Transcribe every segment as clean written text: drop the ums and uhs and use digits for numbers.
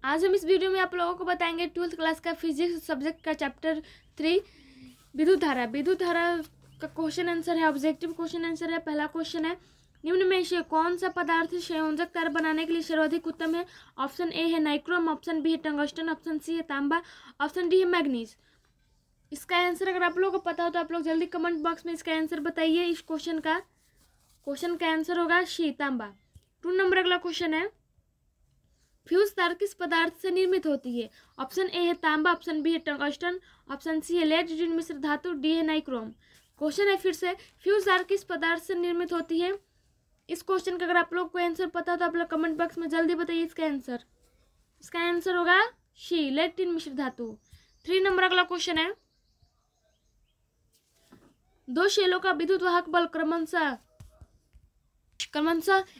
आज हम इस वीडियो में आप लोगों को बताएंगे 12th क्लास का फिजिक्स सब्जेक्ट का चैप्टर 3 विद्युत धारा। विद्युत धारा का क्वेश्चन आंसर है, ऑब्जेक्टिव क्वेश्चन आंसर है। पहला क्वेश्चन है, निम्न में से कौन सा पदार्थ संयोजक तार बनाने के लिए सर्वाधिक उत्तम है? ऑप्शन ए है नाइक्रोम, ऑप्शन बी है टंगस्टन, ऑप्शन सी है तांबा, ऑप्शन डी है मैग्नीज। इसका आंसर अगर आप लोगों को पता हो तो आप लोग जल्दी कमेंट बॉक्स में इसका आंसर बताइए। इस क्वेश्चन का आंसर होगा सी तांबा। 2 नंबर अगला क्वेश्चन है, फ्यूज तार किस पदार्थ से निर्मित होती है? ऑप्शन ए है तांबा, ऑप्शन बी है टंगस्टन, ऑप्शन सी है लेड जिन मिश्र धातु, डी है नाइक्रोम। क्वेश्चन है फिर से, फ्यूज तार किस पदार्थ से निर्मित होती है? इस क्वेश्चन का अगर आप लोग को आंसर पता हो तो आप लोग कमेंट बॉक्स में जल्दी बताइए इसका आंसर। इसका आंसर होगा सी लेड जिन मिश्र धातु। 3 नंबर अगला क्वेश्चन है, दो शेलों का विद्युत वाहक बल क्रमशः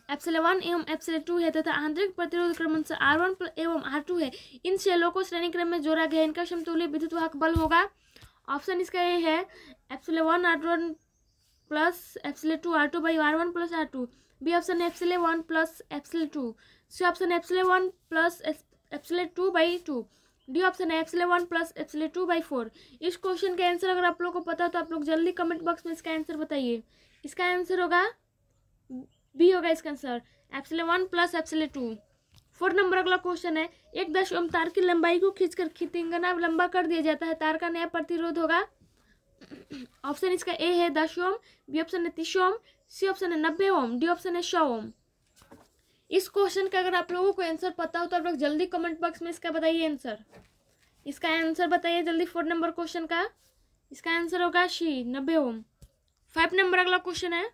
एप्सिलॉन एवं एप्सिलॉन 2 है तथा आंतरिक प्रतिरोध क्रमशः R1 एवं R2 है। इन शेलों को श्रेणी क्रम में जोड़ा गया, इनका समतुल्य विद्युत वाहक बल होगा। ऑप्शन इसका ये है epsilon R1 plus epsilon 2 R2 by R1 plus R2। B option है epsilon 1 plus epsilon 2। C option है epsilon 1 plus epsilon 2 by 2। D option है एप्सिलॉन 1 प्लस एप्सिलॉन 2 बाई 4। इस क्वेश्चन का आंसर अगर आप लोग को पता हो तो आप लोग जल्दी कमेंट बॉक्स में इसका आंसर बताइए। इसका आंसर होगा बी होगा इसका answer epsilon 1 plus epsilon 2। 4 number अगला क्वेश्चन है, 1 ओम तार की लंबाई को खींचकर तिगुना लंबा कर दिया जाता है, तार का नया प्रतिरोध होगा। ऑप्शन इसका ए है 10 ओम, बी ऑप्शन है 30 ओम, सी ऑप्शन है 90 ओम, डी ऑप्शन है 100 ओम। इस क्वेश्चन का अगर आप लोगों को आंसर पता हो तो आप लोग जल्दी कमेंट बॉक्स में इसका बताइए आंसर। इसका आंसर बताइए जल्दी। 4 नंबर क्वेश्चन का इसका आंसर होगा सी 90 ओम। 5 नंबर अगला क्वेश्चन है,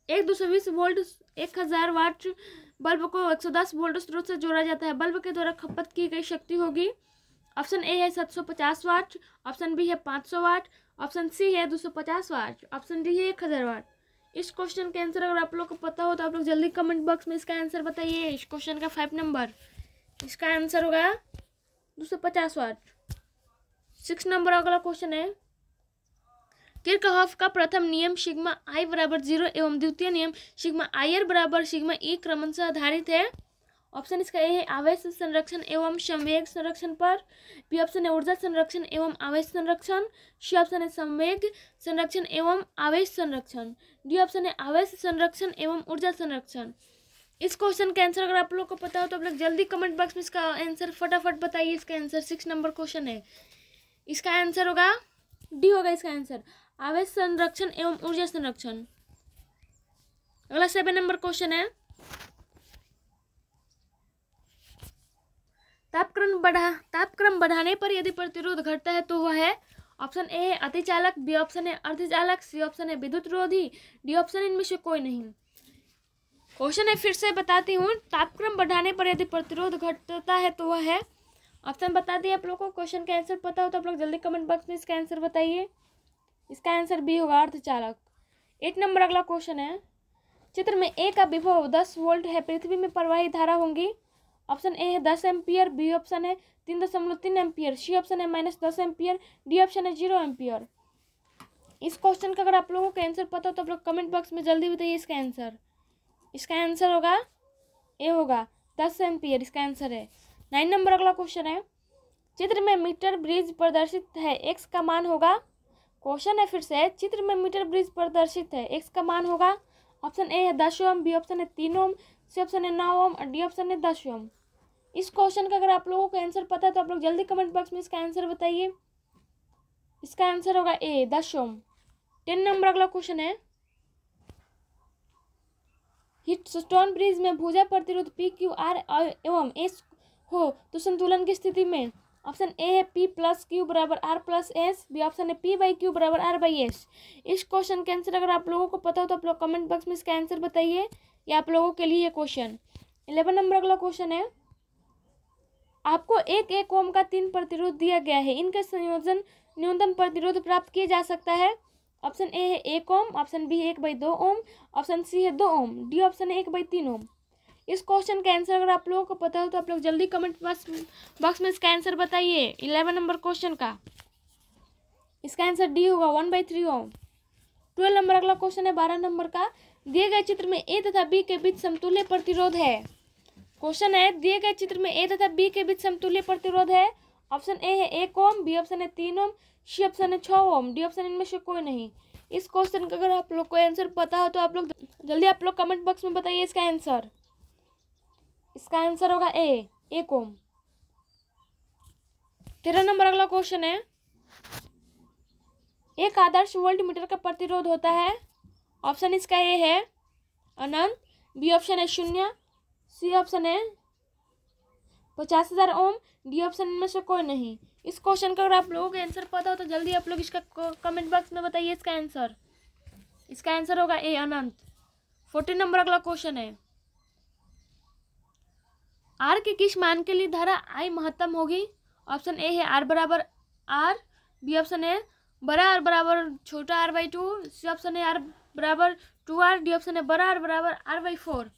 एक 220 वोल्ट 1000 वाट बल्ब को 110 वोल्ट स्रोत से जोड़ा जाता है। बल्ब के द्वारा खपत की गई शक्ति होगी। ऑप्शन ए है 750 वाट, ऑप्शन बी है 500 वाट, ऑप्शन सी है 250 वाट, ऑप्शन डी है 1000 वाट। इस क्वेश्चन का आंसर अगर आप लोग को पता हो तो आप लोग जल्दी कमेंट बॉक्स में इसका आंसर बताइए। इस क्वेश्चन का 5 नंबर इसका आंसर होगा 250 वाट। 6 नंबर अगला क्वेश्चन है, किरचॉफ का प्रथम नियम सिग्मा आई बराबर 0 एवं द्वितीय नियम सिग्मा आई आर बराबर सिग्मा ई क्रमशः आधारित है। ऑप्शन इसका ए है आवेश संरक्षण एवं संवेग संरक्षण पर, बी ऑप्शन है ऊर्जा संरक्षण एवं आवेश संरक्षण, सी ऑप्शन है संवेग संरक्षण एवं आवेश संरक्षण, डी ऑप्शन है आवेश संरक्षण एवं ऊर्जा संरक्षण। इस क्वेश्चन का आंसर अगर आप लोग को पता हो तो आप लोग जल्दी कमेंट बॉक्स में इसका आंसर फटाफट बताइए। इसका आंसर 6 नंबर क्वेश्चन है, इसका आंसर होगा डी होगा इसका आंसर आवेश संरक्षण एवं ऊर्जा संरक्षण। अगला 7 नंबर क्वेश्चन है, तापक्रम बढ़ाने पर यदि प्रतिरोध घटता है तो वह है। ऑप्शन ए है अतिचालक, बी ऑप्शन है अर्धचालक, सी ऑप्शन है विद्युत रोधी, डी ऑप्शन इनमें से कोई नहीं। क्वेश्चन है फिर से बताती हूँ, तापक्रम बढ़ाने पर यदि प्रतिरोध घटता है तो वह है। ऑप्शन बता दिए आप लोग को। क्वेश्चन का आंसर पता हो तो आप लोग जल्दी कमेंट बॉक्स में इसका आंसर बताइए। इसका आंसर बी होगा अर्धचालक। 8 नंबर अगला क्वेश्चन है, चित्र में ए का विभव 10 वोल्ट है, पृथ्वी में प्रवाहित धारा होंगी। ऑप्शन ए है 10 एम्पियर, बी ऑप्शन है 3.3 एम्पियर, सी ऑप्शन है -10 एम्पियर, डी ऑप्शन है 0 एम्पियर। इस क्वेश्चन का अगर आप लोगों का आंसर पता हो तो आप लोग कमेंट बॉक्स में जल्दी बताइए इसका आंसर। इसका आंसर होगा ए होगा 10 एम्पियर, इसका आंसर है। 9 नंबर अगला क्वेश्चन है, चित्र में मीटर ब्रिज प्रदर्शित है, एक्स का मान होगा। क्वेश्चन है फिर से, चित्र में मीटर ब्रिज प्रदर्शित है, एक्स का मान होगा। ऑप्शन ए है 10 ओम, बी ऑप्शन है 3 ओम, सी ऑप्शन है 9 ओम और डी ऑप्शन है 10 ओम। इस क्वेश्चन का अगर आप लोगों को आंसर पता है तो आप लोग जल्दी कमेंट बॉक्स में इसका आंसर बताइए। इसका आंसर होगा ए 10 ओम। 10 नंबर अगला क्वेश्चन है, हीटस्टोन ब्रिज में भुजा प्रतिरोध पी क्यू आर एवं एस हो तो संतुलन की स्थिति में। ऑप्शन ए है पी प्लस क्यू बराबर R plus S, B option है पी बाई क्यू बराबर आर बाई एस। इस क्वेश्चन का आंसर अगर आप लोगों को पता हो तो आप लोग कमेंट बॉक्स में इसका आंसर बताइए। ये आप लोगों के लिए क्वेश्चन। 11 नंबर अगला क्वेश्चन है, आपको 1 ओम का 3 प्रतिरोध दिया गया है, इनका संयोजन न्यूनतम प्रतिरोध प्राप्त किया जा सकता है। ऑप्शन ए है 1 ओम, ऑप्शन बी है 1/2 ओम, ऑप्शन सी है 2 ओम, डी ऑप्शन है 1/3 ओम। इस क्वेश्चन का आंसर अगर आप लोगों को पता हो तो आप लोग जल्दी कमेंट बॉक्स में इसका आंसर बताइए। 11 नंबर क्वेश्चन का इसका आंसर डी होगा 1/3 ओम। 12 नंबर अगला क्वेश्चन है 12 नंबर का, दिए गए चित्र में ए तथा बी के बीच समतुल्य प्रतिरोध है। क्वेश्चन है, दिए गए चित्र में ए तथा बी के बीच समतुल्य प्रतिरोध है। ऑप्शन ए है 1 ओम, बी ऑप्शन है 3 ओम, सी ऑप्शन है 6 ओम, डी ऑप्शन इनमें से कोई नहीं। इस क्वेश्चन का अगर आप लोग को आंसर पता हो तो आप लोग जल्दी आप लोग कमेंट बॉक्स में बताइए इसका आंसर। इसका आंसर होगा ए 1 ओम। 13 नंबर अगला क्वेश्चन है, एक आदर्श वोल्टमीटर का प्रतिरोध होता है। ऑप्शन इसका ए है अनंत, बी ऑप्शन है 0, सी ऑप्शन है 50,000 ओम, डी ऑप्शन इनमें से कोई नहीं। इस क्वेश्चन का अगर आप लोगों को आंसर पता हो तो जल्दी आप लोग इसका कमेंट बॉक्स में बताइए इसका आंसर। इसका आंसर होगा ए अनंत। 14 नंबर अगला क्वेश्चन है, आर के किस मान के लिए धारा आई महत्तम होगी। ऑप्शन ए है आर बराबर आर, बी ऑप्शन है बड़ा आर बराबर छोटा आर बाई 2, सी ऑप्शन है आर बराबर 2R, डी ऑप्शन है बड़ा आर बराबर R/4।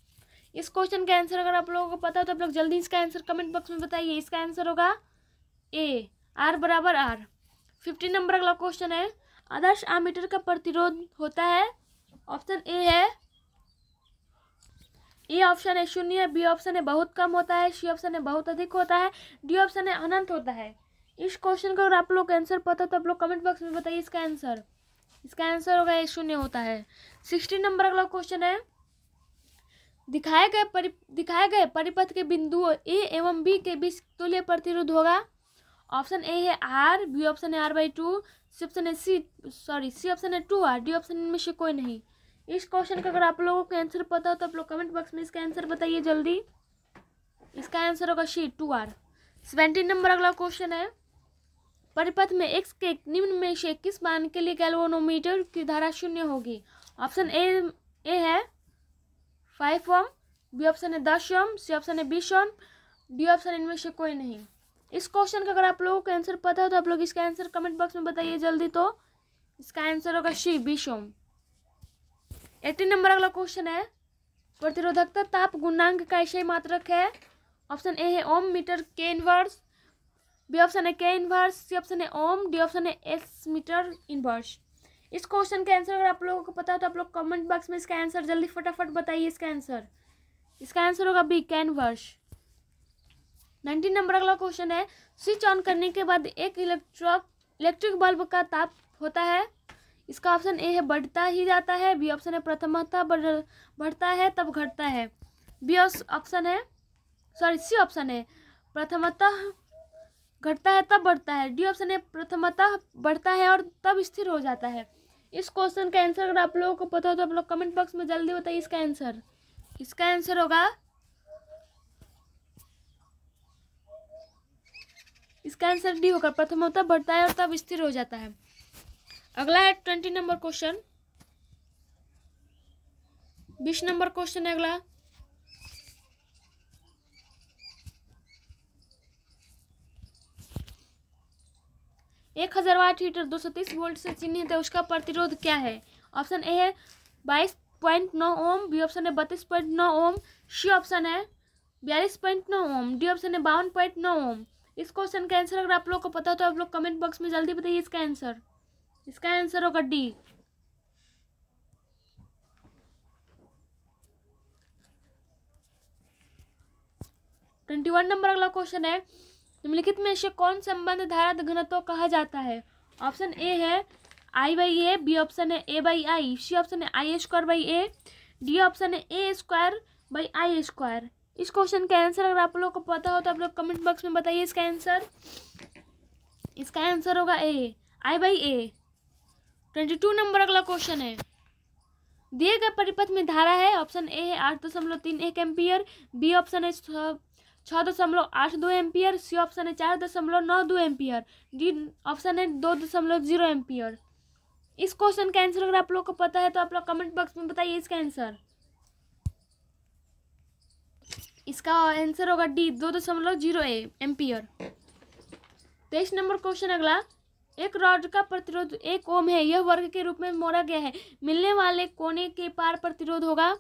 इस क्वेश्चन का आंसर अगर आप लोगों को पता हो तो आप लोग जल्दी इसका आंसर कमेंट बॉक्स में बताइए। इसका आंसर होगा ए आर बराबर आर। 15 नंबर अगला क्वेश्चन है, आदर्श एमीटर का प्रतिरोध होता है। ऑप्शन ए है, ए ऑप्शन है 0, बी ऑप्शन है बहुत कम होता है, सी ऑप्शन है बहुत अधिक होता है, डी ऑप्शन है अनंत होता है। इस क्वेश्चन का अगर आप लोग आंसर पता हो तो आप लोग कमेंट बॉक्स में बताइए इसका आंसर। इसका आंसर होगा ए 0 होता है। 16 नंबर अगला क्वेश्चन है, दिखाए गए परिपथ के बिंदुओं ए एवं बी के बीच तुल्य प्रतिरोध होगा। ऑप्शन ए है आर, बी ऑप्शन है R/2, सी ऑप्शन है सी ऑप्शन है 2R, डी ऑप्शन इनमें से कोई नहीं। इस क्वेश्चन का अगर आप लोगों को आंसर पता हो तो आप लोग कमेंट बॉक्स में इसका आंसर बताइए जल्दी। इसका आंसर होगा सी 2R। 17 नंबर अगला क्वेश्चन है, परिपथ में x के निम्न में से किस मान के लिए गैल्वेनोमीटर की धारा 0 होगी। ऑप्शन ए है 5 ओम, बी ऑप्शन है 10 ओम, सी ऑप्शन है 20 ओम, डी ऑप्शन इनमें से कोई नहीं। इस क्वेश्चन का अगर आप लोगों को आंसर पता हो तो आप लोग इसका आंसर कमेंट बॉक्स में बताइए जल्दी। तो इसका आंसर होगा सी 20 ओम। 18 नंबर अगला क्वेश्चन है, प्रतिरोधकता ताप गुणांक का ऐसे मात्रक है। ऑप्शन ए है ओम मीटर के इनवर्स, बी ऑप्शन है के इनवर्स, सी ऑप्शन है ओम, डी ऑप्शन है एस मीटर इनवर्स। इस क्वेश्चन का आंसर अगर आप लोगों को पता हो तो आप लोग कमेंट बॉक्स में इसका आंसर जल्दी फटाफट बताइए इसका आंसर। इसका आंसर होगा बी के इनवर्स। 19 नंबर अगला क्वेश्चन है, स्विच ऑन करने के बाद एक इलेक्ट्रिक बल्ब का ताप होता है। इसका ऑप्शन ए है बढ़ता ही जाता है, बी ऑप्शन है प्रथमतः बढ़ता है तब घटता है, बी ऑप्शन है सी ऑप्शन है प्रथमतः घटता है तब बढ़ता है, डी ऑप्शन है प्रथमतः बढ़ता है और तब स्थिर हो जाता है। इस क्वेश्चन का आंसर अगर आप लोगों को पता हो तो आप लोग कमेंट बॉक्स में जल्दी बताइए इसका आंसर। इसका आंसर होगा इसका आंसर डी होगा, प्रथमतः बढ़ता है और तब स्थिर हो जाता है। अगला है 20 नंबर क्वेश्चन, 20 नंबर क्वेश्चन है अगला। एक 1000 वाट हीटर 230 वोल्ट से चिन्हित है, उसका प्रतिरोध क्या है। ऑप्शन ए है 22.9 ओम, बी ऑप्शन है 32.9 ओम, सी ऑप्शन है 42.9 ओम, डी ऑप्शन है 52.9 ओम। इस क्वेश्चन का आंसर अगर आप लोग को पता हो तो आप लोग कमेंट बॉक्स में जल्दी बताइए इसका आंसर। इसका आंसर होगा डी। ट्वेंटी 21 नंबर अगला क्वेश्चन है, निम्नलिखित में से कौन संबंध धारा घनत्व कहा जाता है। ऑप्शन ए है I/A, बी ऑप्शन है A/I, सी ऑप्शन है I²/A, डी ऑप्शन है A²/I²। इस क्वेश्चन का आंसर अगर आप लोग को पता हो तो आप लोग कमेंट बॉक्स में बताइए इसका आंसर। इसका आंसर होगा ए I/A। 22 नंबर अगला क्वेश्चन है, दिए गए परिपथ में धारा है। ऑप्शन ए है 8.31 एम्पियर, बी ऑप्शन है 6.82 एम्पियर, सी ऑप्शन है 4.92 एम्पियर, डी ऑप्शन है 2.0 एम्पियर। इस क्वेश्चन का आंसर अगर आप लोग को पता है तो आप लोग कमेंट बॉक्स में बताइए इसका आंसर। इसका आंसर होगा डी 2.0 एम्पियर। 23 नंबर क्वेश्चन अगला, एक रॉड का प्रतिरोध 1 ओम है, यह वर्ग के रूप में मोड़ा गया है, मिलने वाले कोने के पार प्रतिरोध होगा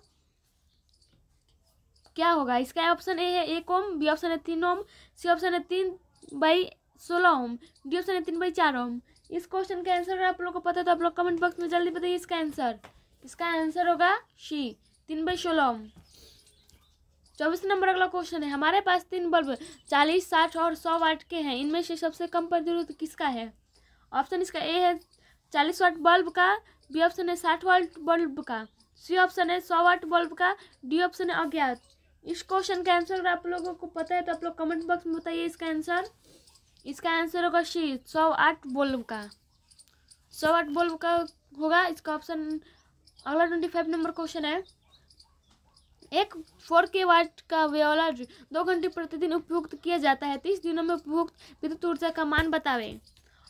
क्या होगा। इसका ऑप्शन ए है 1 ओम, बी ऑप्शन है 3 ओम, सी ऑप्शन है 3/16 ओम, डी ऑप्शन है 3/4 ओम। इस क्वेश्चन का आंसर अगर आप लोग को पता है तो आप लोग कमेंट बॉक्स में जल्दी बताइए इसका आंसर। इसका आंसर होगा सी 3/16 ओम। 24 नंबर अगला क्वेश्चन है, हमारे पास 3 बल्ब 40, 60 और 100 वाट के हैं, इनमें से सबसे कम प्रतिरोध किसका है? ऑप्शन इसका ए है 40 वाट बल्ब का, बी ऑप्शन है 60 वाट बल्ब का, सी ऑप्शन है 100 वाट बल्ब का, डी ऑप्शन है अज्ञात। इस क्वेश्चन का आंसर अगर आप लोगों को पता है तो आप लोग कमेंट बॉक्स में बताइए इसका आंसर। इसका आंसर होगा सी 100 वाट बल्ब का, 100 वाट बल्ब का होगा इसका ऑप्शन। अगला 25 नंबर क्वेश्चन है, एक 4K वाट का वेवलर 2 घंटे प्रतिदिन उपभोग किया जाता है, 30 दिनों में उपभोग विद्युत ऊर्जा का मान बतावे।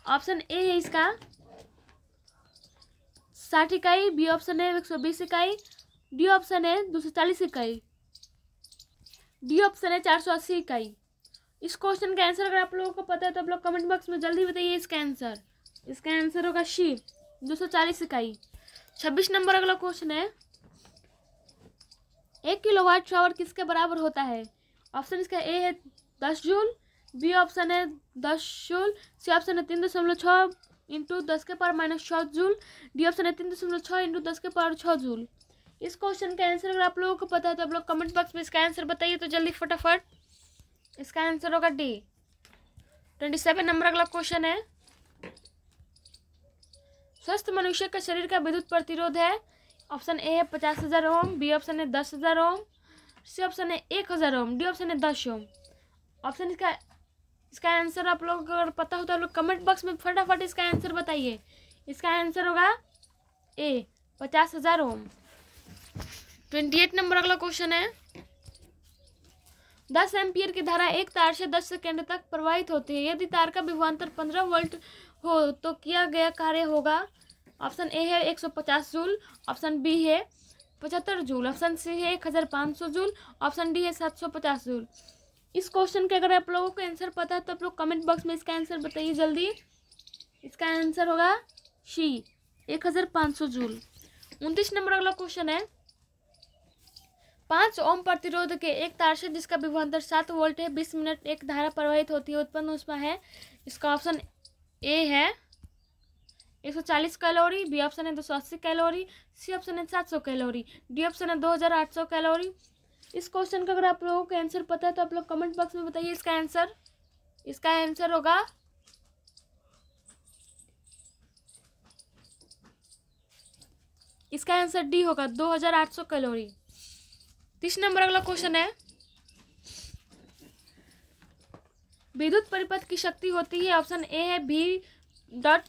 ऑप्शन ए है इसका 60 इकाई, बी ऑप्शन है 120 इकाई, डी ऑप्शन है 240 इकाई, डी ऑप्शन है 480 इकाई। इस क्वेश्चन का आंसर अगर आप लोगों को पता है तो आप लोग कमेंट बॉक्स में जल्दी बताइए इसका आंसर। इसका आंसर होगा सी 240 इकाई। 26 नंबर अगला क्वेश्चन है, 1 किलोवाट आवर किसके बराबर होता है? ऑप्शन इसका ए है 10 जूल, बी ऑप्शन है 10 जूल, सी ऑप्शन है 3.6 इंटू 10 के पावर -6 जूल, डी ऑप्शन है 3.6 इंटू 10 के पावर 6 जूल। इस क्वेश्चन का आंसर अगर आप लोगों को पता है तो आप लोग कमेंट बॉक्स में इसका आंसर बताइए तो जल्दी फटाफट। इसका आंसर होगा डी। 27 नंबर अगला क्वेश्चन है, स्वस्थ मनुष्य का शरीर का विद्युत प्रतिरोध है। ऑप्शन ए है 50,000 ओम, बी ऑप्शन है 10,000 ओम, सी ऑप्शन है 1,000 ओम, डी ऑप्शन है 10 ओम। ऑप्शन इसका आंसर आप लोग अगर पता हो तो आप लोग कमेंट बॉक्स में फटाफट इसका आंसर बताइए। इसका आंसर होगा ए 50,000 ओम। 28 नंबर अगला क्वेश्चन है, 10 एम्पियर की धारा एक तार से 10 सेकेंड तक प्रवाहित होती है, यदि तार का विभवांतर 15 वोल्ट हो तो किया गया कार्य होगा। ऑप्शन ए है 150 जूल, ऑप्शन बी है 75 जूल, ऑप्शन सी है 1500 जूल, ऑप्शन डी है 750 जूल। इस क्वेश्चन के अगर आप लोगों को आंसर पता है तो आप लोग कमेंट बॉक्स में इसका आंसर बताइए जल्दी। इसका आंसर होगा सी 1500 जूल। 29 नंबर अगला क्वेश्चन है, 5 ओम प्रतिरोध के एक तार से जिसका विभवांतर 7 वोल्ट है, 20 मिनट एक धारा प्रवाहित होती है, उत्पन्न ऊष्मा है। इसका ऑप्शन ए है 140 कैलोरी, बी ऑप्शन है 280 कैलोरी, सी ऑप्शन है 700 कैलोरी, डी ऑप्शन है 2800 कैलोरी। इस क्वेश्चन का अगर आप लोगों को आंसर पता है तो आप लोग कमेंट बॉक्स में बताइए इसका आंसर। इसका आंसर होगा इसका आंसर डी होगा 2800 कैलोरी। 30 नंबर अगला क्वेश्चन है, विद्युत परिपथ की शक्ति होती है। ऑप्शन ए है V.R.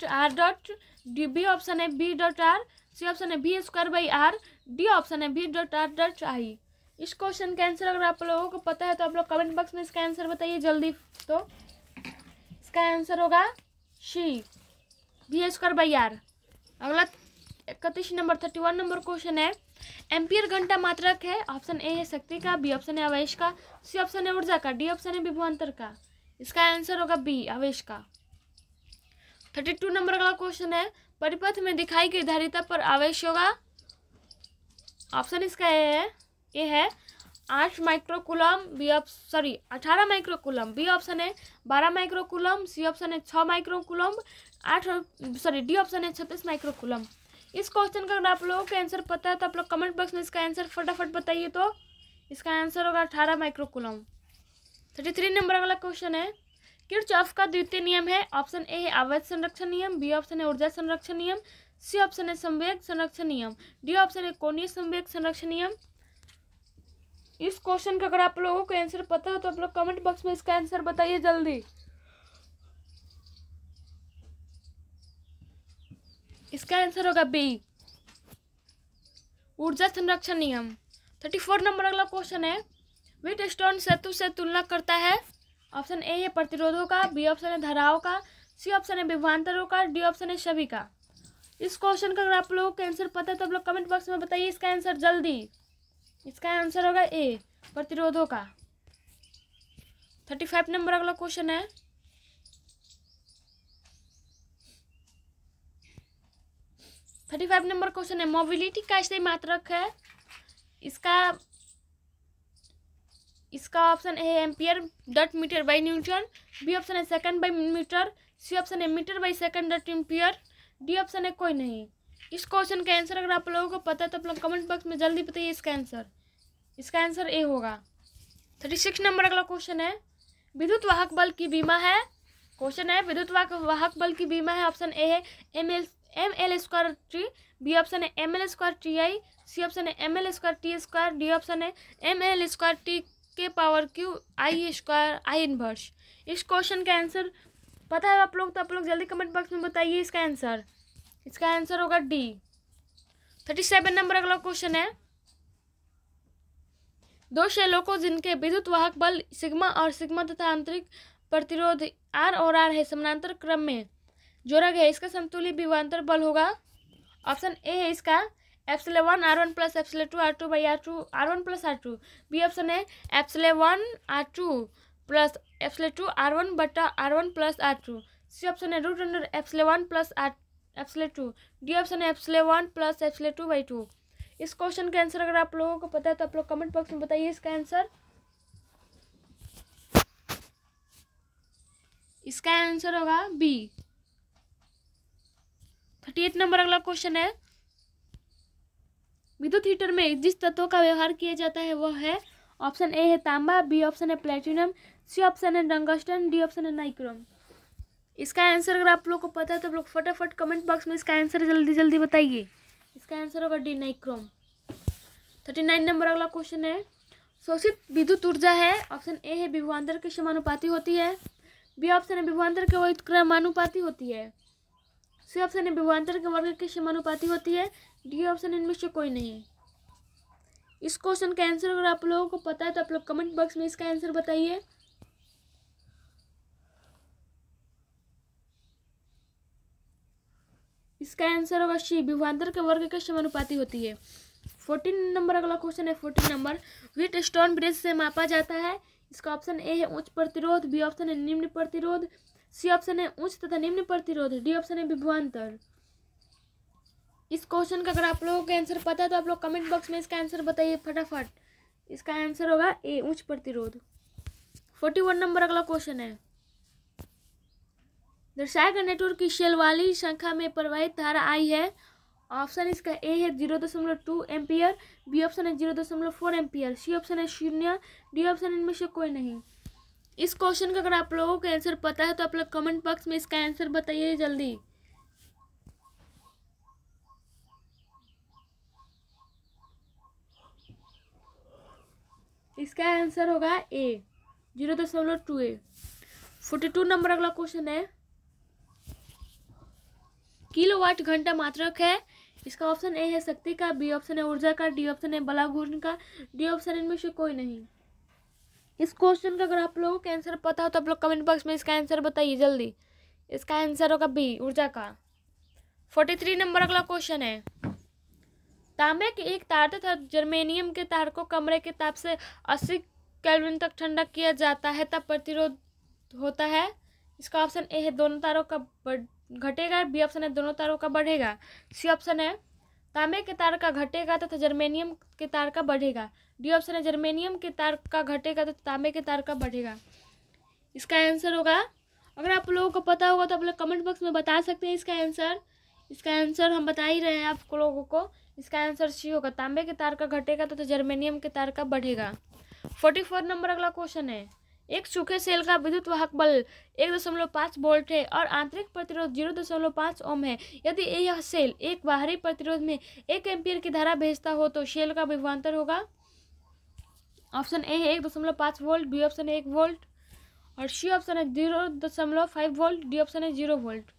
बी ऑप्शन है B.R, सी ऑप्शन है V²/R, डी ऑप्शन है V.R.I। इस क्वेश्चन का आंसर अगर आप लोगों को पता है तो आप लोग कमेंट बॉक्स में इसका आंसर बताइए जल्दी। तो इसका आंसर होगा सी V²/R। अगला 31 नंबर 31 नंबर क्वेश्चन है, एम्पियर घंटा मात्रक है। ऑप्शन ए है शक्ति का, बी ऑप्शन है आवेश का, सी ऑप्शन है ऊर्जा का, डी ऑप्शन है विभवांतर का। इसका आंसर होगा बी आवेश का। 32 नंबर अगला क्वेश्चन है, परिपथ में दिखाई गई धारिता पर आवेश होगा। ऑप्शन इसका ए है 8 माइक्रोकूलम, 18 माइक्रोकूलम, बी ऑप्शन है 12 माइक्रोकूलम, सी ऑप्शन है 6 माइक्रोकूलम, डी ऑप्शन है 36 माइक्रोकूलम। इस क्वेश्चन का अगर आप लोगों को आंसर पता है तो आप लोग कमेंट बॉक्स में इसका आंसर फटाफट बताइए। तो इसका आंसर होगा 18 माइक्रोकूलम। 33 नंबर अगला क्वेश्चन है, किरचॉफ का द्वितीय नियम है। ऑप्शन ए है आवेश संरक्षण नियम, बी ऑप्शन है ऊर्जा संरक्षण नियम, सी ऑप्शन है संवेग संरक्षण नियम, डी ऑप्शन है कोणीय संवेग संरक्षण नियम। इस क्वेश्चन का अगर आप लोगों को आंसर पता हो तो आप लोग कमेंट बॉक्स में इसका आंसर बताइए जल्दी। इसका आंसर होगा बी ऊर्जा संरक्षण नियम। 34 नंबर अगला क्वेश्चन है, व्हीटस्टोन सेतु से तुलना करता है। ऑप्शन ए है प्रतिरोधों का, बी ऑप्शन है धाराओं का, सी ऑप्शन है विभवांतरों का, डी ऑप्शन है सभी का। इस क्वेश्चन का अगर आप लोगों को आंसर पता है तो आप लोग कमेंट बॉक्स में बताइए इसका आंसर जल्दी। इसका आंसर होगा ए प्रतिरोधों का। 35 नंबर अगला क्वेश्चन है, मोबिलिटी का स्थायी मात्रक है। इसका option A ampere dot metre by newton, B option है second by metre, C option है metre by second dot ampere, D option है कोई नहीं। इस क्वेश्चन का आंसर अगर आप लोगों को पता है तो आप लोग कमेंट बॉक्स में जल्दी बताइए इसका आंसर। इसका आंसर ए होगा 36 नंबर अगला क्वेश्चन है, विद्युत वाहक बल की बीमा है। क्वेश्चन है विद्युत वाहक बल की बीमा है। ऑप्शन ए है ml square T, B option है ml square T I, C option है ml square T square, D option है ml स्क्वायर टी के power Q I square I inverse. इस क्वेश्चन का आंसर पता है आप लोग तो आप लोग जल्दी कमेंट बॉक्स में बताइए इसका आंसर। इसका आंसर होगा डी। 37 नंबर अगला क्वेश्चन है, दो शेलों को जिनके विद्युत वाहक बल सिग्मा और सिग्मा तथा आंतरिक प्रतिरोध आर और आर है समानांतर क्रम में जोड़ा गया, इसका समतुल्य विभवांतर बल होगा। ऑप्शन ए है इसका epsilon R1 plus epsilon 2 R2 by R1 plus R2, B option है epsilon R2 plus epsilon 2 R1 बटा R1 plus R2, C option है root under epsilon plus epsilon 2, D option है एप्सिलॉन प्लस एप्सिलॉन 2 बाई 2। इस question का answer अगर आप लोगों को पता है तो आप लोग कमेंट बॉक्स में बताइए इसका आंसर। इसका आंसर होगा बी। 38 नंबर अगला क्वेश्चन है, विद्युत हीटर में जिस तत्वों का व्यवहार किया जाता है वह है। ऑप्शन ए है तांबा, बी ऑप्शन है प्लेटिनम, सी ऑप्शन है टंगस्टन, डी ऑप्शन है नाइक्रोम। इसका आंसर अगर आप लोग को पता है तो आप लोग फटाफट कमेंट बॉक्स में इसका आंसर जल्दी जल्दी बताइए। इसका आंसर होगा डी नाइक्रोम। 39 नंबर अगला क्वेश्चन है, शोषित विद्युत ऊर्जा है। ऑप्शन ए है विभवांतर के समानुपाती होती है, बी ऑप्शन है विभवांतर के व्युत्क्रमानुपाती होती है, सी ऑप्शन है विभवांतर के वर्ग के समानुपाती होती है, डी ऑप्शन इनमें से कोई नहीं। इस क्वेश्चन का आंसर अगर आप लोगों को पता है तो आप लोग कमेंट बॉक्स में इसका आंसर बताइए। इसका आंसर होगा सी, विभवांतर के वर्ग के समानुपाती होती है। 14 नंबर अगला क्वेश्चन है, 14 नंबर, व्हीट स्टोन ब्रिज से मापा जाता है। इसका ऑप्शन ए है उच्च प्रतिरोध, बी ऑप्शन है निम्न प्रतिरोध, सी ऑप्शन है उच्च तथा निम्न प्रतिरोध, डी ऑप्शन है विभवांतर। इस क्वेश्चन का अगर आप लोगों को आंसर पता है तो आप लोग कमेंट बॉक्स में इसका आंसर बताइए फटाफट। इसका आंसर होगा ए, उच्च प्रतिरोध। 41 नंबर अगला क्वेश्चन है, दर्शाए गए नेटवर्क की शेल वाली शाखा में प्रवाहित धारा आई है। ऑप्शन इसका ए है 0.2 एम्पियर, बी ऑप्शन है 0.4 एम्पियर, सी ऑप्शन है 0, डी ऑप्शन इनमें से कोई नहीं। इस क्वेश्चन का अगर आप लोगों को आंसर पता है तो आप लोग कमेंट बॉक्स में इसका आंसर बताइए जल्दी। इसका आंसर होगा ए, 0.2 ए। 42 नंबर अगला क्वेश्चन है, किलोवाट घंटा मात्रक है। इसका ऑप्शन ए है शक्ति का, बी ऑप्शन है ऊर्जा का, डी ऑप्शन है बलाघूर्ण का, डी ऑप्शन इनमें से कोई नहीं। इस क्वेश्चन का अगर आप लोगों को आंसर पता हो तो आप लोग कमेंट बॉक्स में इसका आंसर बताइए जल्दी। इसका आंसर होगा बी, ऊर्जा का। 43 नंबर अगला क्वेश्चन है, तांबे के एक तार तथा जर्मेनियम के तार को कमरे के ताप से 80 केल्विन तक ठंडा किया जाता है तब प्रतिरोध होता है। इसका ऑप्शन ए है दोनों तारों का घटेगा, बी ऑप्शन है दोनों तारों का बढ़ेगा, सी ऑप्शन है तांबे के तार का घटेगा तथा जर्मेनियम के तार का बढ़ेगा, डी ऑप्शन है जर्मेनियम के तार का घटेगा तथा तांबे के तार का बढ़ेगा। इसका आंसर होगा, अगर आप लोगों को पता होगा तो आप लोग कमेंट बॉक्स में बता सकते हैं इसका आंसर। इसका आंसर हम बता ही रहे हैं आप लोगों को। इसका आंसर सी होगा, तांबे के तार का घटेगा तथा जर्मेनियम के तार का बढ़ेगा। 44 नंबर अगला क्वेश्चन है, एक सूखे सेल का विद्युत वाहक बल 1.5 वोल्ट है और आंतरिक प्रतिरोध 0.5 ओम है। यदि यह सेल एक बाहरी प्रतिरोध में 1 एम्पीयर की धारा भेजता हो तो सेल का विभवांतर होगा। ऑप्शन ए है 1.5 वोल्ट, बी ऑप्शन है 1 वोल्ट और सी ऑप्शन है 0.5 वोल्ट, डी ऑप्शन है 0 वोल्ट।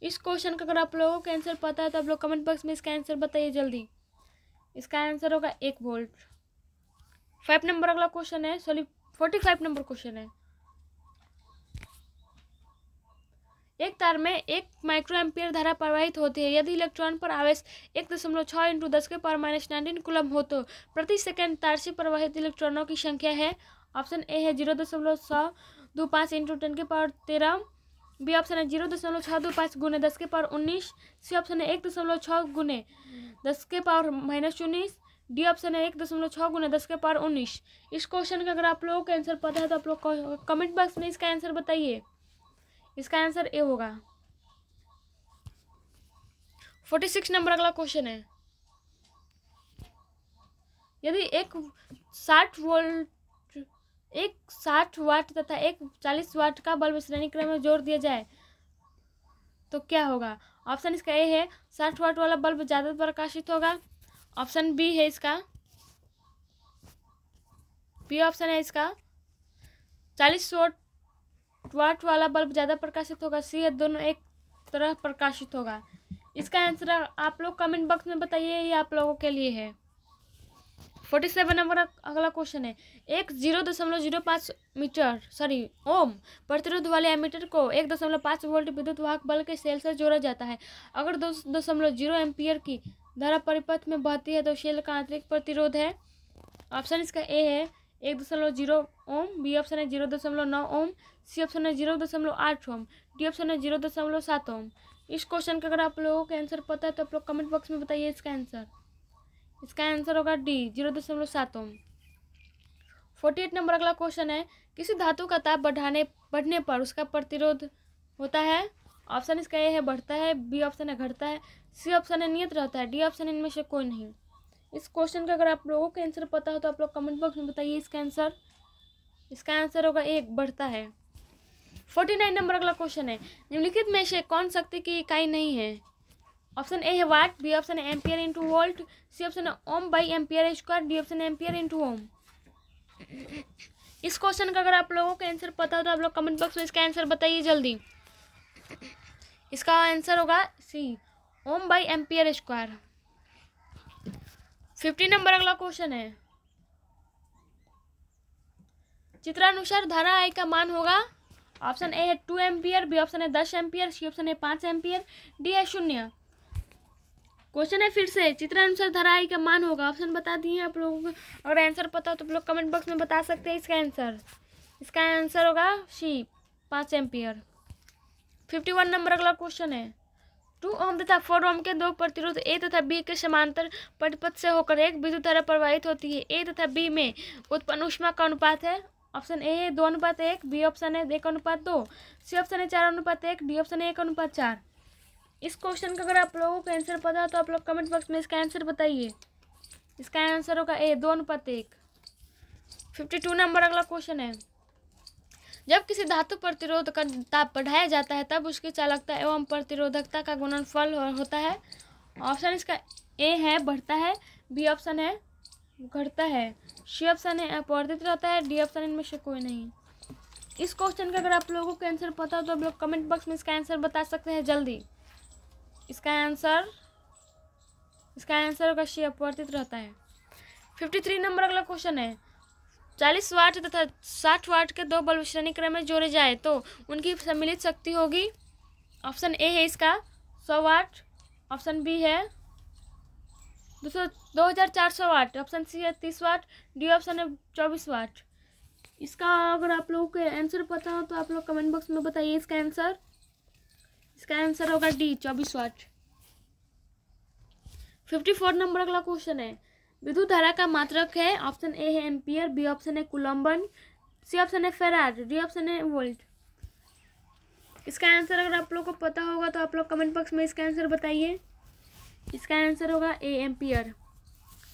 इस क्वेश्चन का अगर आप लोगों को आंसर पता है तो आप लोग कमेंट बॉक्स में इसका आंसर बताइए जल्दी। इसका आंसर होगा 1 वोल्ट। 5 नंबर अगला क्वेश्चन है, 45 नंबर क्वेश्चन है, एक तार में 1 माइक्रो एम्पियर धारा प्रवाहित होती है। यदि इलेक्ट्रॉन पर आवेश 1.6 × 10⁻⁻19 कूलम हो तो प्रति सेकंड तार से प्रवाहित इलेक्ट्रॉनों की संख्या है। ऑप्शन ए है 0.625 × 10⁻13, बी ऑप्शन है 0.625 × 10⁻19, सी ऑप्शन है 1.6 × 10⁻−19, डी ऑप्शन है 1.6 × 10⁻19। इस क्वेश्चन का अगर आप लोगों को आंसर पता है तो आप लोग कमेंट बॉक्स में इसका आंसर बताइए। इसका आंसर ए होगा। 46 नंबर अगला क्वेश्चन है, यदि एक 60 वाट तथा एक 40 वाट का बल्ब श्रेणी क्रम में जोड़ दिया जाए तो क्या होगा? ऑप्शन इसका ए है 60 वाट वाला बल्ब ज़्यादा प्रकाशित होगा। ऑप्शन बी है इसका, बी ऑप्शन है इसका 40 वाट वाला बल्ब ज़्यादा प्रकाशित होगा। सी है दोनों एक तरह प्रकाशित होगा। इसका आंसर आप लोग कमेंट बॉक्स में बताइए, ये आप लोगों के लिए है। 47 नंबर अगला क्वेश्चन है, एक 0.05 मीटर ओम प्रतिरोध वाले एमीटर को 1.5 वोल्ट विद्युत वाहक बल्ब के सेल से जोड़ा जाता है। अगर 2.0 एम्पियर की धारा परिपथ में बहती है तो सेल का आंतरिक प्रतिरोध है। ऑप्शन इसका ए है 1.0 ओम, बी ऑप्शन है 0.9 ओम, सी ऑप्शन है 0.8 ओम, डी ऑप्शन है 0.7 ओम। इस क्वेश्चन का अगर आप लोगों को आंसर पता है तो आप लोग कमेंट बॉक्स में बताइए इसका आंसर। इसका आंसर होगा डी 0.7 ओम। 48 नंबर अगला क्वेश्चन है, किसी धातु का ताप बढ़ने पर उसका प्रतिरोध होता है। ऑप्शन इसका ए है बढ़ता है, बी ऑप्शन है घटता है, सी ऑप्शन है नियत रहता है, डी ऑप्शन इनमें से कोई नहीं। इस क्वेश्चन का अगर आप लोगों को आंसर पता हो तो आप लोग कमेंट बॉक्स में बताइए इसका आंसर। इसका आंसर होगा ए बढ़ता है। 49 नंबर अगला क्वेश्चन है, निम्नलिखित में से कौन शक्ति की इकाई नहीं है। ऑप्शन ए है वाट, बी ऑप्शन है ampere into volt, C option है ohm by ampere square, D option है एम्पियर इंटू ओम। इस क्वेश्चन का अगर आप लोगों को आंसर पता हो तो आप लोग कमेंट बॉक्स में इसका आंसर बताइए जल्दी। इसका आंसर होगा सी ओम बाई एम्पियर स्क्वायर। 50 नंबर अगला क्वेश्चन है, चित्रानुसार धारा आई का मान होगा। ऑप्शन ए है 2 एम्पियर, बी ऑप्शन है 10 एम्पियर, सी ऑप्शन है 5 एम्पियर, डी है 0। क्वेश्चन है फिर से, चित्रानुसार धारा आई का मान होगा। ऑप्शन बता दिए आप लोगों को, अगर आंसर पता हो तो आप लोग कमेंट बॉक्स में बता सकते हैं इसका आंसर। इसका आंसर होगा सी 5 एम्पियर। 51 नंबर अगला क्वेश्चन है, 2 ओम तथा 4 ओम के दो प्रतिरोध ए तथा बी के समांतर परिपथ से होकर एक विद्युत धारा प्रवाहित होती है। ए तथा बी में उत्पन्न ऊष्मा का अनुपात है। ऑप्शन ए है 2:1, बी ऑप्शन है 1:2, सी ऑप्शन है 4:1, डी ऑप्शन है 1:4। इस क्वेश्चन का अगर आप लोगों को आंसर पता है तो आप लोग कमेंट बॉक्स में इसका आंसर बताइए। इसका आंसर होगा ए 2:1। 52 नंबर अगला क्वेश्चन है, जब किसी धातु प्रतिरोध का ताप बढ़ाया जाता है तब उसकी चालकता एवं प्रतिरोधकता का गुणनफल होता है। ऑप्शन इसका ए है बढ़ता है, बी ऑप्शन है घटता है, सी ऑप्शन है अपवर्तित रहता है, डी ऑप्शन इनमें से कोई नहीं। इस क्वेश्चन का अगर आप लोगों को आंसर पता हो तो आप लोग कमेंट बॉक्स में इसका आंसर बता सकते हैं जल्दी। इसका आंसर होगा सी अपवर्तित रहता है। 53 नंबर अगला क्वेश्चन है, 40 वाट तथा 60 वाट के दो बल्ब श्रेणी क्रम में जोड़े जाए तो उनकी सम्मिलित शक्ति होगी। ऑप्शन ए है इसका 100 वाट, ऑप्शन बी है 2400 वाट, ऑप्शन सी है 30 वाट, डी ऑप्शन है 24 वाट। इसका अगर आप लोगों को आंसर पता हो तो आप लोग कमेंट बॉक्स में बताइए इसका आंसर। इसका आंसर होगा डी 24 वाट। 54 नंबर अगला क्वेश्चन है, विद्युत धारा का मात्रक है। ऑप्शन ए है एम्पियर, बी ऑप्शन है कुलम्बन, सी ऑप्शन है फेराड, डी ऑप्शन है वोल्ट। इसका आंसर अगर आप लोग को पता होगा तो आप लोग कमेंट बॉक्स में इसका आंसर बताइए। इसका आंसर होगा ए एम्पियर।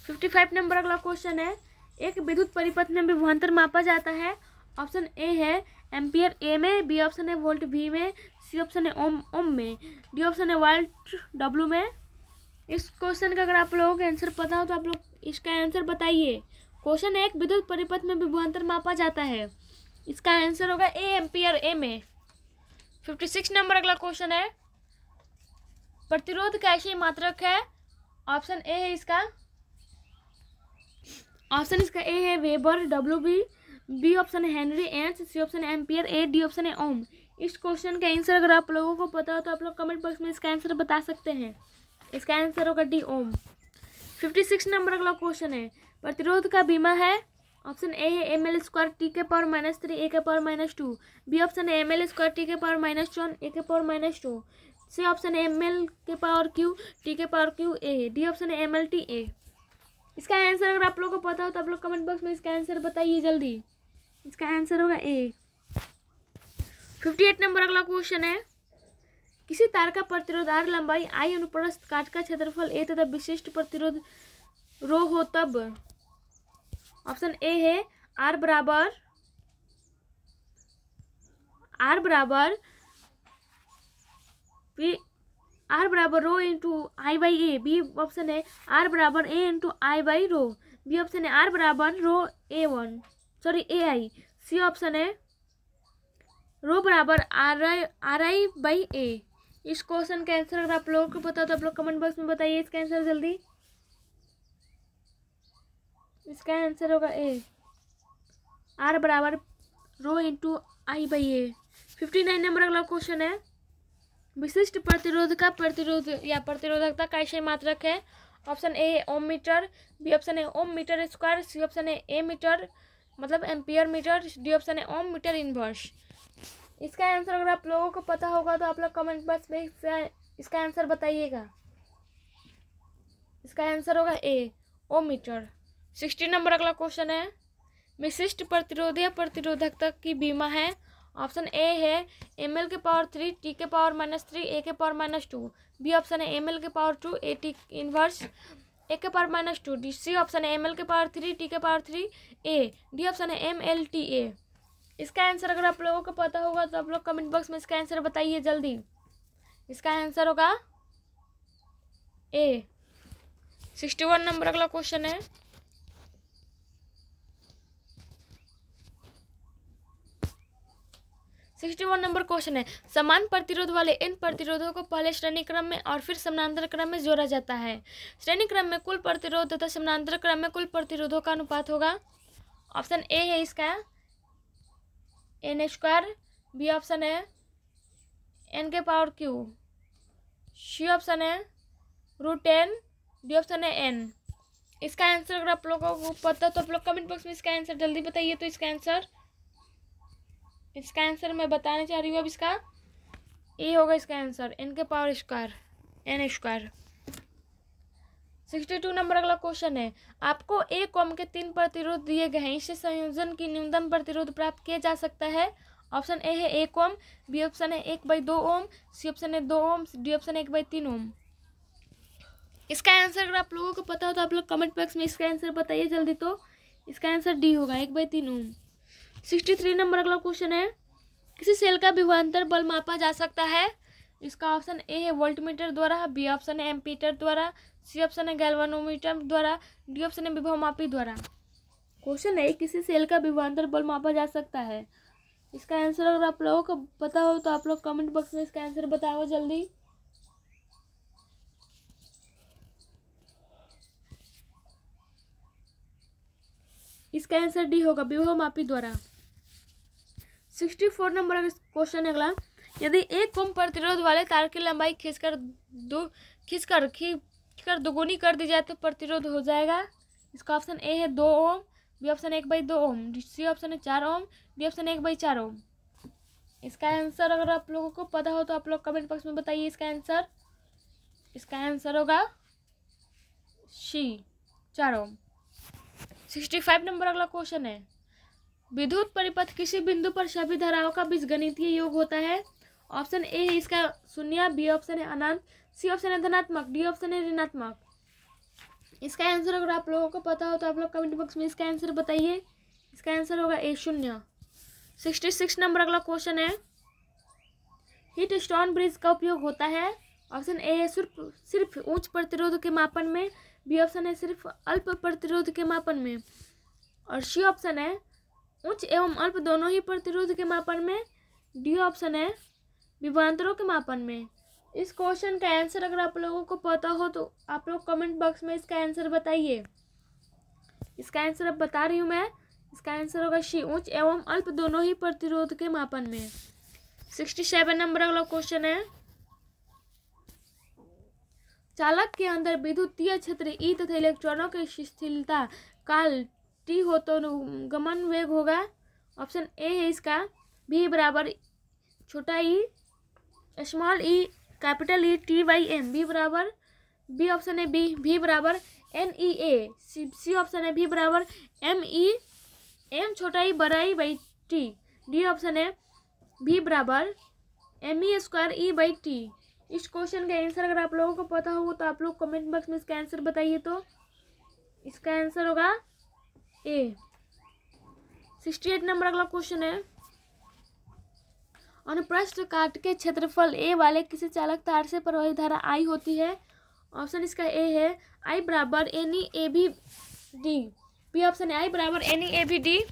55 नंबर अगला क्वेश्चन है, एक विद्युत परिपथ में विभवांतर मापा जाता है। ऑप्शन ए है एम्पियर ए में, बी ऑप्शन है वोल्ट वी में, सी ऑप्शन है ओम में, डी ऑप्शन है वाल्ट डब्ल्यू में। इस क्वेश्चन का अगर आप लोगों को आंसर पता हो तो आप लोग इसका आंसर बताइए। क्वेश्चन है, एक विद्युत परिपथ में विभवांतर मापा जाता है। इसका आंसर होगा ए एम्पियर ए में। 56 नंबर अगला क्वेश्चन है, प्रतिरोध का ऐसी मात्रक है। ऑप्शन ए है इसका, ऑप्शन इसका ए है वेबर डब्ल्यू बी ऑप्शन है हेनरी एच, सी ऑप्शन है एम्पियर ए, डी ऑप्शन है ओम। इस क्वेश्चन का आंसर अगर आप लोगों को पता हो तो आप लोग कमेंट बॉक्स में इसका आंसर बता सकते हैं। इसका आंसर होगा डी ओम। 56 नंबर अगला क्वेश्चन है, प्रतिरोध का बीमा है। ऑप्शन ए है ml² t⁻³ a⁻², B option है ml² t⁻⁻1 a⁻², सी ऑप्शन है ml⁻³ t⁻³ a, D option है mlt a। इसका आंसर अगर आप लोगों को पता हो तो आप लोग कमेंट बॉक्स में इसका आंसर बताइए जल्दी। इसका आंसर होगा ए। 58 नंबर अगला क्वेश्चन है, किसी तार का प्रतिरोध आर लंबाई आई अनुप्रस्थ काट का क्षेत्रफल ए तथा विशिष्ट प्रतिरोध रो हो तब। ऑप्शन ए है आर बराबर आर बराबर rho into I by A. B option है आर बराबर A into I by rho. B option है आर बराबर रो ए आई। सी ऑप्शन है रो बराबर आर आई बाई ए। इस क्वेश्चन का आंसर अगर आप लोगों को पता हो तो आप लोग कमेंट बॉक्स में बताइए इसका आंसर जल्दी। इसका आंसर होगा ए, आर बराबर rho into I by A. 59 number अगला क्वेश्चन है, विशिष्ट प्रतिरोध का प्रतिरोध या प्रतिरोधकता का आशय मात्रक है। Option A ohm metre, B option है ohm metre square, C option है ए मीटर मतलब एम्पियर मीटर, डी ऑप्शन है ओम मीटर इनवर्स। इसका आंसर अगर आप लोगों को पता होगा तो आप लोग कमेंट बॉक्स में इसका आंसर बताइएगा। इसका आंसर होगा ए ओम मीटर। 60 नंबर अगला क्वेश्चन है, विशिष्ट प्रतिरोध या प्रतिरोधकता की बीमा है। ऑप्शन ए है ml के पावर 3 t के पावर -3 a के पावर -2। बी ऑप्शन है ml के power 2 a t inverse a के पावर -2। सी ऑप्शन है ml के पावर 3 t के पावर 3 a। डी ऑप्शन है mLTA। इसका आंसर अगर आप लोगों को पता होगा तो आप लोग कमेंट बॉक्स में इसका आंसर बताइए जल्दी। इसका आंसर होगा ए। 61 नंबर अगला क्वेश्चन है, 61 नंबर क्वेश्चन है, समान प्रतिरोध वाले इन प्रतिरोधों को पहले श्रेणी क्रम में और फिर समानांतर क्रम में जोड़ा जाता है। श्रेणी क्रम में कुल प्रतिरोध तथा समानांतर क्रम में कुल प्रतिरोधों का अनुपात होगा। ऑप्शन ए है इसका एन स्क्वायर, बी ऑप्शन है एन के पावर क्यू, सी ऑप्शन है √10, डी ऑप्शन है एन। इसका आंसर अगर आप लोगों को पता तो आप लोग कमेंट बॉक्स में इसका आंसर जल्दी बताइए। तो इसका आंसर मैं बताने चाह रही हूँ अब। इसका ए होगा इसका आंसर एन के power square N square. 62 number अगला क्वेश्चन है, आपको ए कॉम के 3 प्रतिरोध दिए गए हैं, इससे संयोजन की न्यूनतम प्रतिरोध प्राप्त किया जा सकता है। ऑप्शन ए है 1 ओम, बी ऑप्शन है 1/2 ओम, सी ऑप्शन है 2 ओम, डी ऑप्शन है 1/3 ओम। इसका आंसर अगर आप लोगों को पता हो तो आप लोग कमेंट बॉक्स में इसका आंसर बताइए जल्दी। तो इसका आंसर डी होगा 1/3 ओम। 63 नंबर अगला क्वेश्चन है, किसी सेल का विभवांतर बल मापा जा सकता है। इसका ऑप्शन ए है वोल्टमीटर द्वारा, बी ऑप्शन है एम्पीटर द्वारा, सी ऑप्शन है गैल्वानोमीटर द्वारा, डी ऑप्शन है विभवमापी द्वारा। क्वेश्चन है किसी सेल का विभवांतर बल मापा जा सकता है। इसका आंसर अगर आप लोगों को पता हो तो आप लोग कमेंट बॉक्स में इसका आंसर बताओ जल्दी। इसका आंसर डी होगा विभवमापी द्वारा। 64 नंबर क्वेश्चन है अगला, यदि एक ओम प्रतिरोध वाले तार की लंबाई खींचकर दोगुनी कर दी जाए तो प्रतिरोध हो जाएगा। इसका ऑप्शन ए है 2 ओम, बी ऑप्शन 1/2 ओम, सी ऑप्शन है 4 ओम, डी ऑप्शन 1/4 ओम। इसका आंसर अगर आप लोगों को पता हो तो आप लोग कमेंट बॉक्स में बताइए इसका आंसर। इसका आंसर होगा सी 4 ओम। 65 नंबर अगला क्वेश्चन है, विद्युत परिपथ किसी बिंदु पर सभी धाराओं का बीजगणितीय योग होता है। ऑप्शन ए है इसका 0, बी ऑप्शन है अनंत, सी ऑप्शन है धनात्मक, डी ऑप्शन है ऋणात्मक। इसका आंसर अगर आप लोगों को पता हो तो आप लोग कमेंट बॉक्स में इसका आंसर बताइए। इसका आंसर होगा ए 0। 66 नंबर अगला क्वेश्चन है, हीट स्टोन ब्रिज का उपयोग होता है। ऑप्शन ए है सिर्फ उच्च प्रतिरोध के मापन में, बी ऑप्शन है सिर्फ अल्प प्रतिरोध के मापन में, और सी ऑप्शन है उच्च एवं अल्प दोनों ही प्रतिरोध के मापन में, डी ऑप्शन है विभवांतरों के मापन में। इस क्वेश्चन का आंसर अगर आप लोगों को पता हो तो आप लोग कमेंट बॉक्स में इसका आंसर बताइए। इसका आंसर अब बता रही हूँ मैं। इसका आंसर होगा सी उच्च एवं अल्प दोनों ही प्रतिरोध के मापन में। 67 नंबर अगला क्वेश्चन है, चालक के अंदर विद्युतीय क्षेत्र ई तथा इलेक्ट्रॉनों की स्थिरता काल टी हो तो गमन वेग होगा। ऑप्शन ए है इसका v बराबर छोटा E small E capital E T/m, B option है v बराबर NEA, सी ऑप्शन है v बराबर M छोटा ई बड़ा E by T, D option है v बराबर ME² E/T। इस क्वेश्चन का आंसर अगर आप लोगों को पता हो तो आप लोग कमेंट बॉक्स में इसका आंसर बताइए। तो इसका आंसर होगा ए। 68 नंबर अगला क्वेश्चन है, अनुप्रस्थ काट के क्षेत्रफल ए वाले किसी चालक तार से प्रवाहित धारा आई होती है। ऑप्शन इसका ए है आई बराबर N E A B D. B option है आई बराबर N E A B D.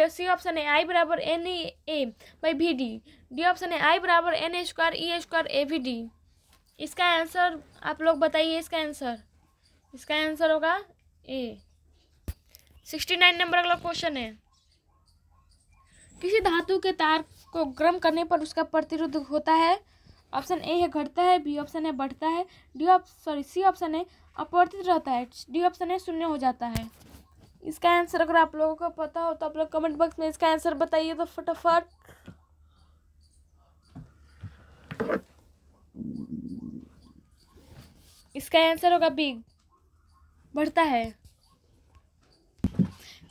C option है आई बराबर N E A by B D. D option है आई बराबर N A square E A square A B D. इसका answer आप लोग बताइए। इसका आंसर होगा ए। 69 नंबर अगला क्वेश्चन है, किसी धातु के तार को गर्म करने पर उसका प्रतिरोध होता है। ऑप्शन ए है घटता है, बी ऑप्शन है बढ़ता है, सी ऑप्शन है अपरिवर्तित रहता है, डी ऑप्शन है शून्य हो जाता है। इसका आंसर अगर आप लोगों को पता हो तो आप लोग कमेंट बॉक्स में इसका आंसर बताइए तो फटाफट। इसका आंसर होगा बी, बढ़ता है।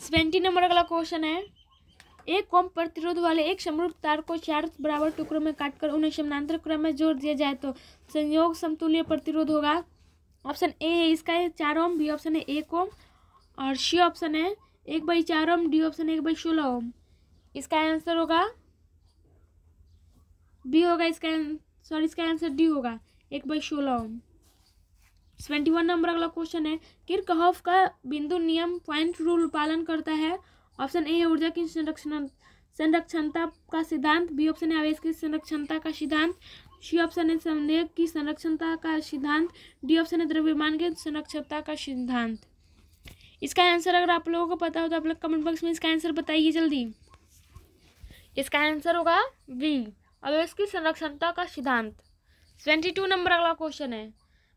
70 नंबर अगला क्वेश्चन है, एक कम प्रतिरोध वाले एक समरूप तार को 4 बराबर टुकड़ों में काटकर उन्हें समानांतर क्रम में जोड़ दिया जाए तो संयोग समतुल्य प्रतिरोध होगा। ऑप्शन ए है इसका है 4 ओम, बी ऑप्शन है 1 ओम और सी ऑप्शन है 1/4 ओम, डी ऑप्शन है 1/16 ओम। इसका आंसर होगा बी होगा। इसका आंसर डी होगा 1/16 ओम। 71 नंबर अगला क्वेश्चन है, किरचॉफ का बिंदु नियम पॉइंट रूल पालन करता है। ऑप्शन ए है ऊर्जा की संरक्षणता का सिद्धांत, बी ऑप्शन है आवेश की संरक्षणता का सिद्धांत, सी ऑप्शन है संवेग की संरक्षणता का सिद्धांत, डी ऑप्शन है द्रव्यमान की संरक्षणता का सिद्धांत। इसका आंसर अगर आप लोगों को पता हो तो आप लोग कमेंट बॉक्स में इसका आंसर बताइए जल्दी। इसका आंसर होगा बी, आवेश की संरक्षणता का सिद्धांत। 72 नंबर अगला क्वेश्चन है,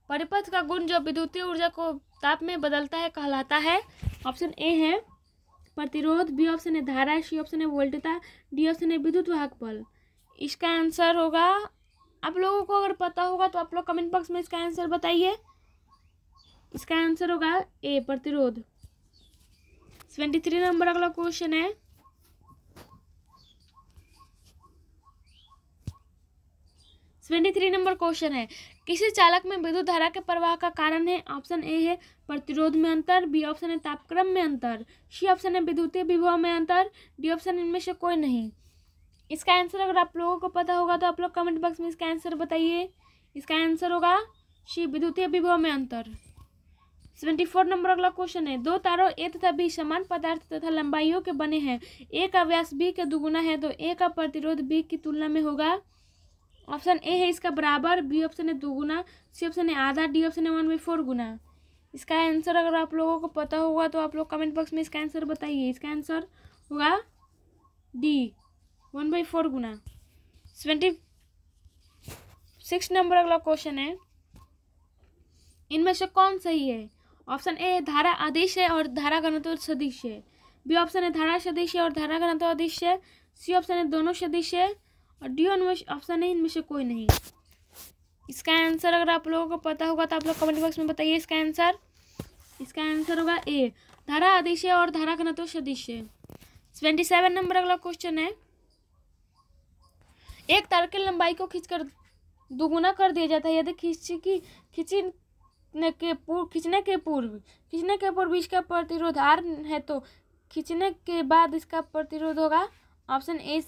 परिपथ का गुण जो विद्युतीय ऊर्जा को ताप में बदलता है कहलाता है। ऑप्शन ए है प्रतिरोध, बी ऑप्शन है धारा, सी ऑप्शन है वोल्टता, डी ऑप्शन है विद्युत वाहक बल। इसका आंसर होगा, आप लोगों को अगर पता होगा तो आप लोग कमेंट बॉक्स में इसका आंसर बताइए। इसका आंसर होगा ए, प्रतिरोध। 73 नंबर अगला क्वेश्चन है, किसी चालक में विद्युत धारा के प्रवाह का कारण है। ऑप्शन ए है प्रतिरोध में अंतर, बी ऑप्शन है तापक्रम में अंतर, सी ऑप्शन है विद्युतीय विभव में अंतर, डी ऑप्शन इनमें से कोई नहीं। इसका आंसर अगर आप लोगों को पता होगा तो आप लोग कमेंट बॉक्स में इसका आंसर बताइए। इसका आंसर होगा सी, विद्युतीय विभव में अंतर। 74 नंबर अगला क्वेश्चन है, दो तारों ए तथा बी समान पदार्थ तथा लंबाइयों के बने हैं। ए का व्यास बी के दुगुना है तो ए का प्रतिरोध बी की तुलना में होगा। ऑप्शन ए है इसका बराबर, बी ऑप्शन है दुगुना, सी ऑप्शन है आधा, डी ऑप्शन है 1/4 गुना। इसका आंसर अगर आप लोगों को पता होगा तो आप लोग कमेंट बॉक्स में इसका आंसर बताइए। इसका आंसर होगा डी, 1/4 गुना। 76 नंबर अगला क्वेश्चन है, इनमें से कौन सही है। ऑप्शन ए धारा अदिश है और धारा घनत्व सदिश है, बी ऑप्शन है धारा सदिश है और धारा घनत्व अदिश है, सी ऑप्शन है दोनों सदिश है और डी ऑप्शन है इनमें से कोई नहीं। इसका आंसर अगर आप लोगों को पता होगा तो आप लोग कमेंट बॉक्स में बताइए। इसका आंसर होगा ए, धारा अदिश है और धारा घनत्व सदिश है। 77 नंबर अगला क्वेश्चन है, एक तार की लंबाई को खींचकर दुगुना कर दिया जाता है यदि खींचने के पूर्व इसका प्रतिरोध आर है तो खींचने के बाद इसका प्रतिरोध होगा। ऑप्शन ए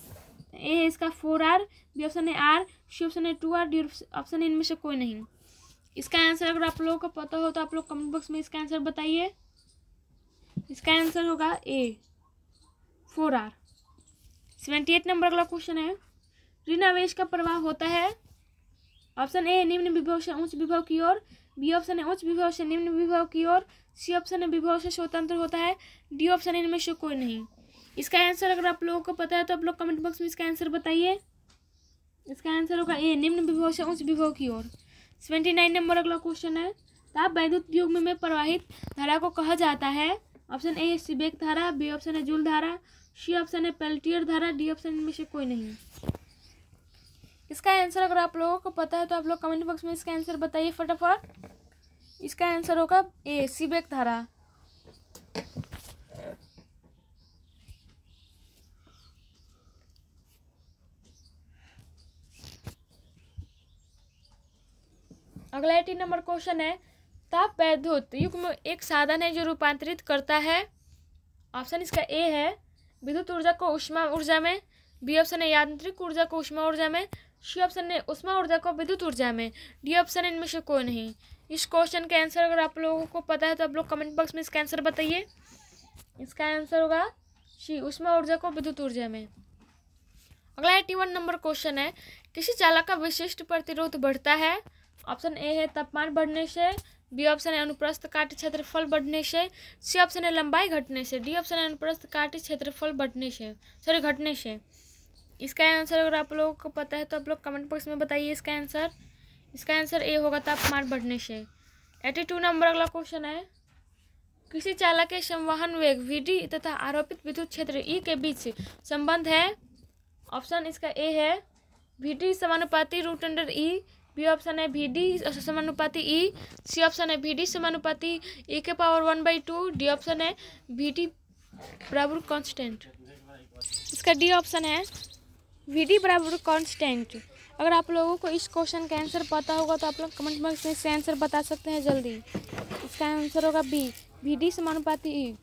है इसका 4R, बी ऑप्शन है आर, सी ऑप्शन है 2R, डी ऑप्शन है इनमें से कोई नहीं। इसका आंसर अगर आप लोगों को पता हो तो आप लोग कमेंट बॉक्स में इसका आंसर बताइए। इसका आंसर होगा ए, 4R। 78 नंबर अगला क्वेश्चन है, ऋण आवेश का प्रवाह होता है। ऑप्शन ए निम्न विभव से उच्च विभव की ओर, बी ऑप्शन है उच्च विभव से निम्न विभव की ओर, सी ऑप्शन है विभव से स्वतंत्र होता है, डी ऑप्शन है इनमें से कोई नहीं। इसका आंसर अगर आप लोगों को पता है तो आप लोग कमेंट बॉक्स में इसका आंसर बताइए। इसका आंसर होगा ए, निम्न विभव से उच्च विभव की ओर। 79 नंबर अगला क्वेश्चन है, ताप वैद्युत युग्म में प्रवाहित धारा को कहा जाता है। ऑप्शन ए सीबेक धारा, बी ऑप्शन है जूल धारा, सी ऑप्शन है पेल्टियर धारा, डी ऑप्शन इनमें से कोई नहीं। इसका आंसर अगर आप लोगों को पता है तो आप लोग कमेंट बॉक्स में इसका आंसर बताइए फटाफट। इसका आंसर होगा ए, सीबेक धारा। अगला 80 नंबर क्वेश्चन है, ताप वैद्युत युग्म एक साधन है जो रूपांतरित करता है। ऑप्शन इसका ए है विद्युत ऊर्जा को ऊष्मा ऊर्जा में, बी ऑप्शन है यांत्रिक ऊर्जा को ऊष्मा ऊर्जा में, सी ऑप्शन है ऊष्मा ऊर्जा को विद्युत ऊर्जा में, डी ऑप्शन है इनमें से कोई नहीं। इस क्वेश्चन का आंसर अगर आप लोगों को पता है तो आप लोग कमेंट बॉक्स में इसका आंसर बताइए। इसका आंसर होगा सी ऊष्मा ऊर्जा को विद्युत ऊर्जा में। अगला 81 नंबर क्वेश्चन है, किसी चालक का विशिष्ट प्रतिरोध बढ़ता है। ऑप्शन ए है तापमान बढ़ने से, बी ऑप्शन है अनुप्रस्थ काट क्षेत्रफल बढ़ने से, सी ऑप्शन है लंबाई घटने से, डी ऑप्शन है अनुप्रस्थ काट क्षेत्रफल घटने से। इसका आंसर अगर आप लोगों को पता है तो आप लोग कमेंट बॉक्स में बताइए इसका आंसर। इसका आंसर ए होगा तापमान बढ़ने से। 82 नंबर अगला क्वेश्चन है, किसी चालक के संवहन वेग vd तथा आरोपित विद्युत क्षेत्र E के बीच संबंध है। ऑप्शन इसका ए है vd समानुपाती root under E, B option है vd समानुपाती E, सी ऑप्शन है vd समानुपाती e के पावर 1/2, डी ऑप्शन है vd बराबर कांस्टेंट। इसका डी ऑप्शन है vd बराबर कांस्टेंट। अगर आप लोगों को इस क्वेश्चन का आंसर पता होगा तो आप लोग कमेंट बॉक्स में इसका आंसर बता सकते हैं जल्दी। इसका आंसर होगा बी vd समानुपाती E।